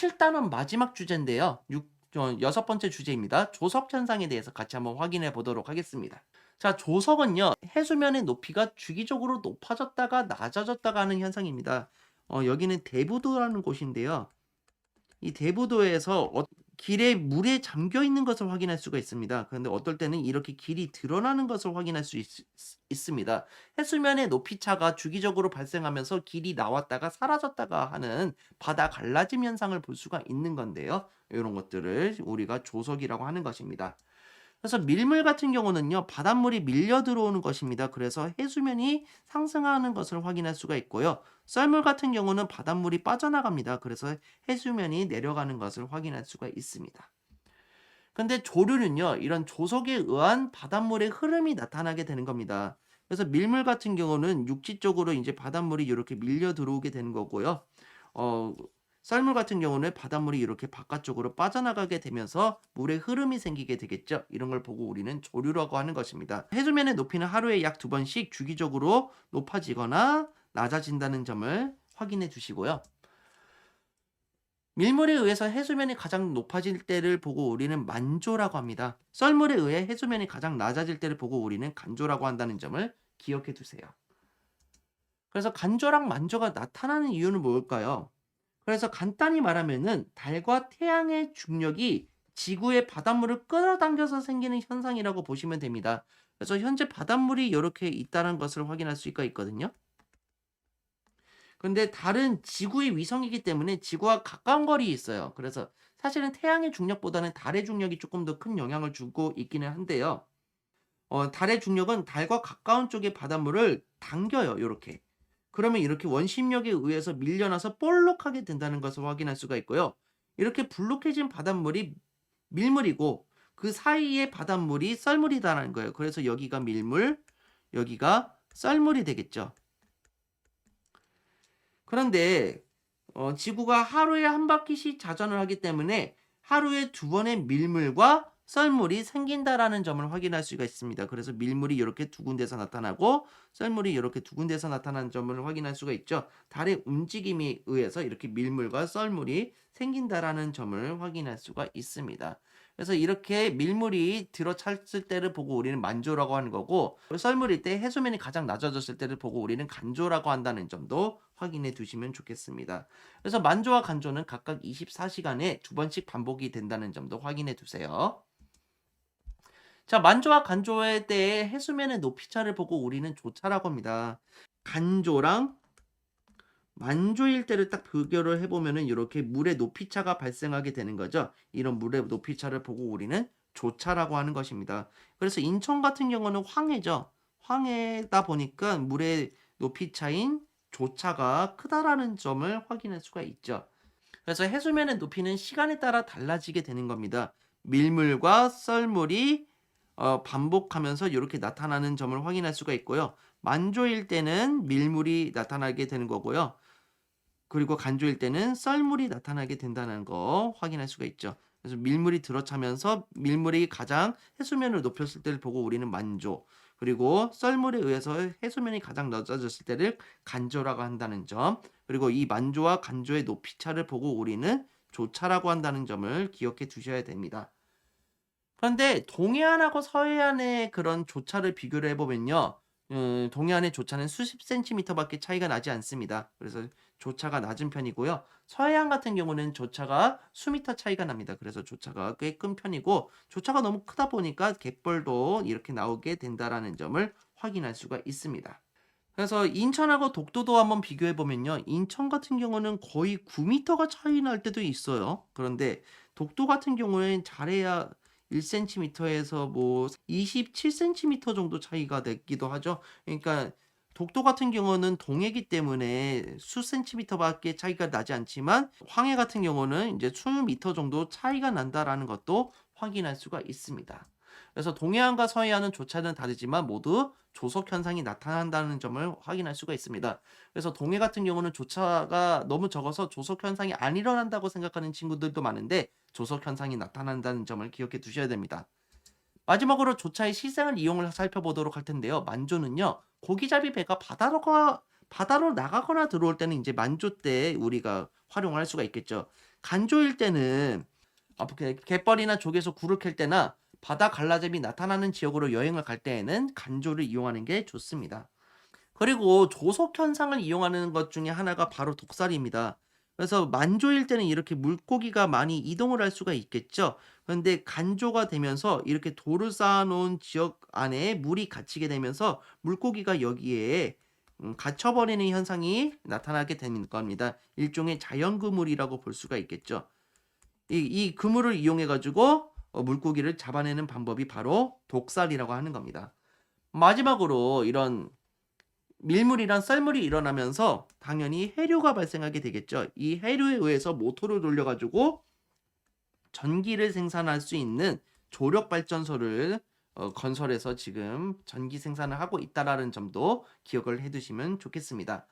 7단원 마지막 주제인데요. 여섯 번째 주제입니다. 조석 현상에 대해서 같이 한번 확인해 보도록 하겠습니다. 자, 조석은요, 해수면의 높이가 주기적으로 높아졌다가 낮아졌다가 하는 현상입니다. 여기는 대부도라는 곳인데요. 이 대부도에서 길에 물에 잠겨 있는 것을 확인할 수가 있습니다. 그런데 어떨 때는 이렇게 길이 드러나는 것을 확인할 수 있습니다. 해수면의 높이 차가 주기적으로 발생하면서 길이 나왔다가 사라졌다가 하는 바다 갈라짐 현상을 볼 수가 있는 건데요. 이런 것들을 우리가 조석이라고 하는 것입니다. 그래서 밀물 같은 경우는요, 바닷물이 밀려 들어오는 것입니다. 그래서 해수면이 상승하는 것을 확인할 수가 있고요. 썰물 같은 경우는 바닷물이 빠져나갑니다. 그래서 해수면이 내려가는 것을 확인할 수가 있습니다. 근데 조류는요, 이런 조석에 의한 바닷물의 흐름이 나타나게 되는 겁니다. 그래서 밀물 같은 경우는 육지 쪽으로 이제 바닷물이 이렇게 밀려 들어오게 되는 거고요. 어, 썰물 같은 경우는 바닷물이 이렇게 바깥쪽으로 빠져나가게 되면서 물의 흐름이 생기게 되겠죠. 이런 걸 보고 우리는 조류라고 하는 것입니다. 해수면의 높이는 하루에 약 2번씩 주기적으로 높아지거나 낮아진다는 점을 확인해 주시고요. 밀물에 의해서 해수면이 가장 높아질 때를 보고 우리는 만조라고 합니다. 썰물에 의해 해수면이 가장 낮아질 때를 보고 우리는 간조라고 한다는 점을 기억해 두세요. 그래서 간조랑 만조가 나타나는 이유는 뭘까요? 그래서 간단히 말하면은 달과 태양의 중력이 지구의 바닷물을 끌어당겨서 생기는 현상이라고 보시면 됩니다. 그래서 현재 바닷물이 이렇게 있다는 것을 확인할 수가 있거든요. 근데 달은 지구의 위성이기 때문에 지구와 가까운 거리에 있어요. 그래서 사실은 태양의 중력보다는 달의 중력이 조금 더 큰 영향을 주고 있기는 한데요. 달의 중력은 달과 가까운 쪽의 바닷물을 당겨요, 요렇게. 그러면 이렇게 원심력에 의해서 밀려나서 볼록하게 된다는 것을 확인할 수가 있고요. 이렇게 불룩해진 바닷물이 밀물이고 그 사이의 바닷물이 썰물이다라는 거예요. 그래서 여기가 밀물, 여기가 썰물이 되겠죠. 그런데 지구가 하루에 한 바퀴씩 자전을 하기 때문에 하루에 2번의 밀물과 썰물이 생긴다라는 점을 확인할 수가 있습니다. 그래서 밀물이 이렇게 2군데서 나타나고 썰물이 이렇게 2군데서 나타나는 점을 확인할 수가 있죠. 달의 움직임에 의해서 이렇게 밀물과 썰물이 생긴다라는 점을 확인할 수가 있습니다. 그래서 이렇게 밀물이 들어찼을 때를 보고 우리는 만조라고 하는 거고, 썰물일 때 해수면이 가장 낮아졌을 때를 보고 우리는 간조라고 한다는 점도 확인해 두시면 좋겠습니다. 그래서 만조와 간조는 각각 24시간에 2번씩 반복이 된다는 점도 확인해 두세요. 자, 만조와 간조에 대해 해수면의 높이차를 보고 우리는 조차라고 합니다. 간조랑 만조일 때를 딱 비교를 해보면은 이렇게 물의 높이차가 발생하게 되는 거죠. 이런 물의 높이차를 보고 우리는 조차라고 하는 것입니다. 그래서 인천 같은 경우는 황해죠. 황해다 보니까 물의 높이차인 조차가 크다라는 점을 확인할 수가 있죠. 그래서 해수면의 높이는 시간에 따라 달라지게 되는 겁니다. 밀물과 썰물이 반복하면서 이렇게 나타나는 점을 확인할 수가 있고요. 만조일 때는 밀물이 나타나게 되는 거고요. 그리고 간조일 때는 썰물이 나타나게 된다는 거 확인할 수가 있죠. 그래서 밀물이 들어차면서 밀물이 가장 해수면을 높였을 때를 보고 우리는 만조, 그리고 썰물에 의해서 해수면이 가장 낮아졌을 때를 간조라고 한다는 점, 그리고 이 만조와 간조의 높이차를 보고 우리는 조차라고 한다는 점을 기억해 두셔야 됩니다. 그런데 동해안하고 서해안의 그런 조차를 비교를 해보면요. 동해안의 조차는 수십 센티미터밖에 차이가 나지 않습니다. 그래서 조차가 낮은 편이고요. 서해안 같은 경우는 조차가 수미터 차이가 납니다. 그래서 조차가 꽤 큰 편이고, 조차가 너무 크다 보니까 갯벌도 이렇게 나오게 된다라는 점을 확인할 수가 있습니다. 그래서 인천하고 독도도 한번 비교해 보면요. 인천 같은 경우는 거의 9m가 차이 날 때도 있어요. 그런데 독도 같은 경우에는 잘해야 1cm에서 뭐 27cm 정도 차이가 나기도 하죠. 그러니까 독도 같은 경우는 동해기 때문에 수 센티미터밖에 차이가 나지 않지만 황해 같은 경우는 이제 수 미터 정도 차이가 난다라는 것도 확인할 수가 있습니다. 그래서 동해안과 서해안은 조차는 다르지만 모두 조석 현상이 나타난다는 점을 확인할 수가 있습니다. 그래서 동해 같은 경우는 조차가 너무 적어서 조석 현상이 안 일어난다고 생각하는 친구들도 많은데 조석 현상이 나타난다는 점을 기억해 두셔야 됩니다. 마지막으로 조차의 시생을 이용을 살펴보도록 할 텐데요. 만조는요, 고기잡이 배가 바다로 나가거나 들어올 때는 이제 만조 때 우리가 활용을 할 수가 있겠죠. 간조일 때는 갯벌이나 조개에서 굴을 캘 때나 바다 갈라짐이 나타나는 지역으로 여행을 갈 때에는 간조를 이용하는 게 좋습니다. 그리고 조속 현상을 이용하는 것 중에 하나가 바로 독살입니다. 그래서 만조일 때는 이렇게 물고기가 많이 이동을 할 수가 있겠죠. 그런데 간조가 되면서 이렇게 돌을 쌓아 놓은 지역 안에 물이 갇히게 되면서 물고기가 여기에 갇혀버리는 현상이 나타나게 되는 겁니다. 일종의 자연그물이라고 볼 수가 있겠죠. 이 그물을 이용해 가지고 물고기를 잡아내는 방법이 바로 독살이라고 하는 겁니다. 마지막으로 이런 밀물이랑 썰물이 일어나면서 당연히 해류가 발생하게 되겠죠. 이 해류에 의해서 모터를 돌려 가지고 전기를 생산할 수 있는 조력 발전소를 건설해서 지금 전기 생산을 하고 있다라는 점도 기억을 해 두시면 좋겠습니다.